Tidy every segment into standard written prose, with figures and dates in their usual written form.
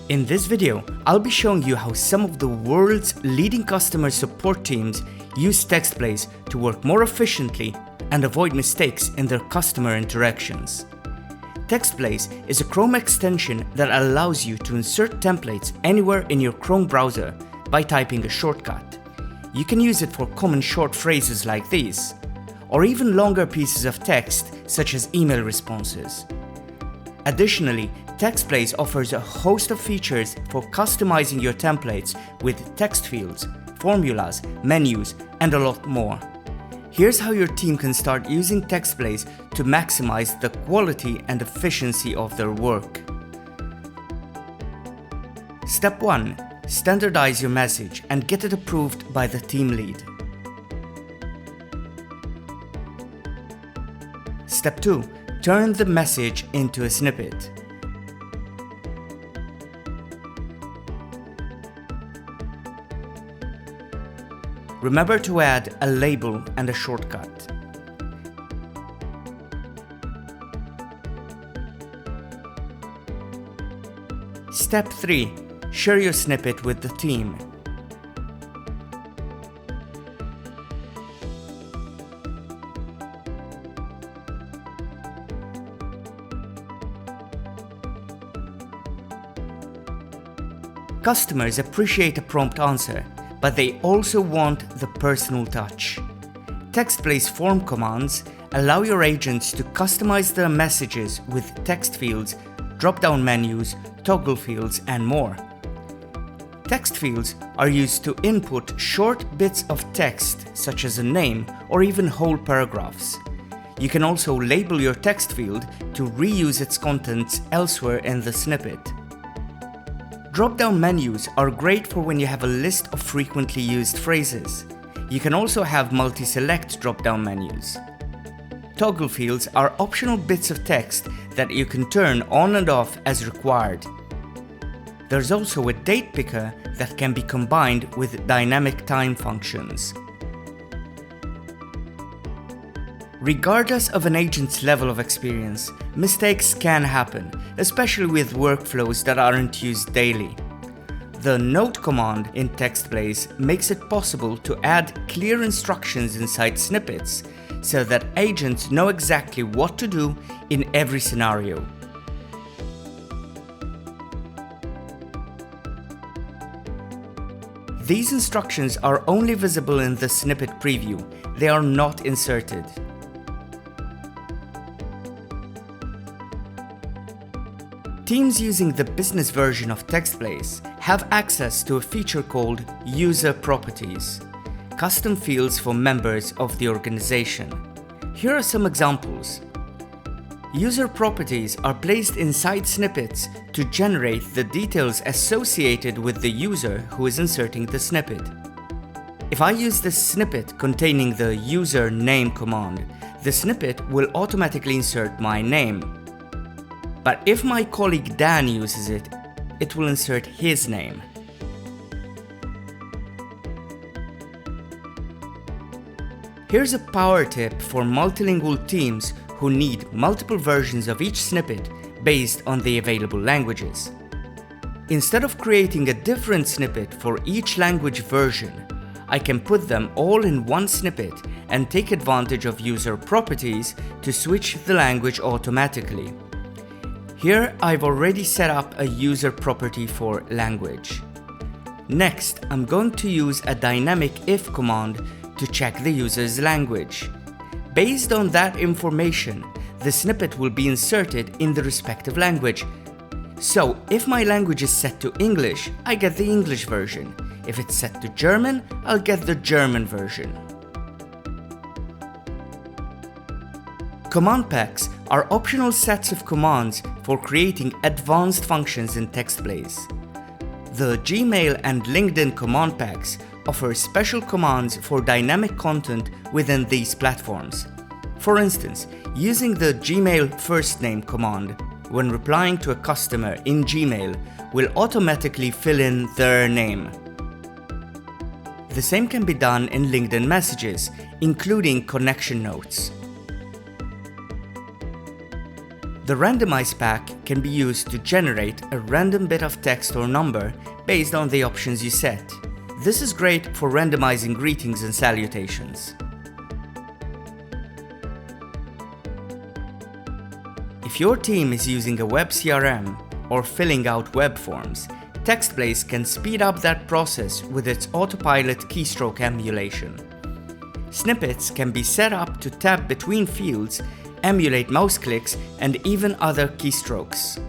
In this video, I'll be showing you how some of the world's leading customer support teams use TextPlace to work more efficiently and avoid mistakes in their customer interactions. TextPlace is a Chrome extension that allows you to insert templates anywhere in your Chrome browser by typing a shortcut. You can use it for common short phrases like these, or even longer pieces of text such as email responses. Additionally, TextPlace offers a host of features for customizing your templates with text fields, formulas, menus, and a lot more. Here's how your team can start using TextPlace to maximize the quality and efficiency of their work. Step 1. Standardize your message and get it approved by the team lead. Step 2. Turn the message into a snippet. Remember to add a label and a shortcut. Step 3. Share your snippet with the team. Customers appreciate a prompt answer, but they also want the personal touch. TextPlace form commands allow your agents to customize their messages with text fields, drop-down menus, toggle fields, and more. Text fields are used to input short bits of text such as a name or even whole paragraphs. You can also label your text field to reuse its contents elsewhere in the snippet. Drop-down menus are great for when you have a list of frequently used phrases. You can also have multi-select drop-down menus. Toggle fields are optional bits of text that you can turn on and off as required. There's also a date picker that can be combined with dynamic time functions. Regardless of an agent's level of experience, mistakes can happen, especially with workflows that aren't used daily. The Note command in TextPlace makes it possible to add clear instructions inside snippets so that agents know exactly what to do in every scenario. These instructions are only visible in the snippet preview. They are not inserted. Teams using the business version of TextPlace have access to a feature called User Properties, custom fields for members of the organization. Here are some examples. User properties are placed inside snippets to generate the details associated with the user who is inserting the snippet. If I use this snippet containing the user name command, the snippet will automatically insert my name. But if my colleague Dan uses it, it will insert his name. Here's a power tip for multilingual teams who need multiple versions of each snippet based on the available languages. Instead of creating a different snippet for each language version, I can put them all in one snippet and take advantage of user properties to switch the language automatically. Here, I've already set up a user property for language. Next, I'm going to use a dynamic if command to check the user's language. Based on that information, the snippet will be inserted in the respective language. So, if my language is set to English, I get the English version. If it's set to German, I'll get the German version. Command packs are optional sets of commands for creating advanced functions in TextPlace. The Gmail and LinkedIn command packs offer special commands for dynamic content within these platforms. For instance, using the Gmail first name command when replying to a customer in Gmail will automatically fill in their name. The same can be done in LinkedIn messages, including connection notes. The Randomize pack can be used to generate a random bit of text or number based on the options you set. This is great for randomizing greetings and salutations. If your team is using a web CRM or filling out web forms, TextBlaze can speed up that process with its autopilot keystroke emulation. Snippets can be set up to tab between fields, emulate mouse clicks, and even other keystrokes.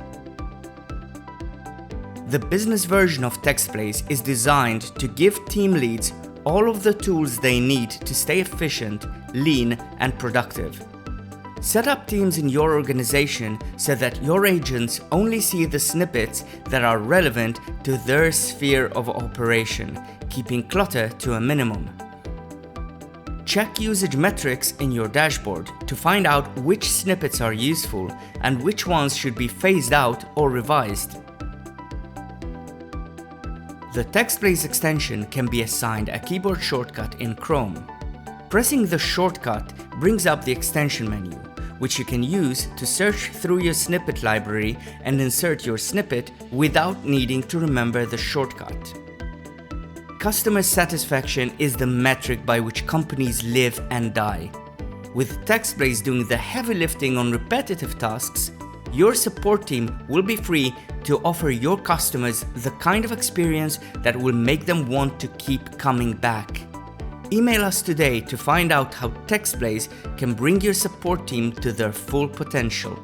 The business version of TextBlaze is designed to give team leads all of the tools they need to stay efficient, lean, and productive. Set up teams in your organization so that your agents only see the snippets that are relevant to their sphere of operation, keeping clutter to a minimum. Check usage metrics in your dashboard to find out which snippets are useful and which ones should be phased out or revised. The TextBlaze extension can be assigned a keyboard shortcut in Chrome. Pressing the shortcut brings up the extension menu, which you can use to search through your snippet library and insert your snippet without needing to remember the shortcut. Customer satisfaction is the metric by which companies live and die. With TextBlaze doing the heavy lifting on repetitive tasks, your support team will be free to offer your customers the kind of experience that will make them want to keep coming back. Email us today to find out how TextBlaze can bring your support team to their full potential.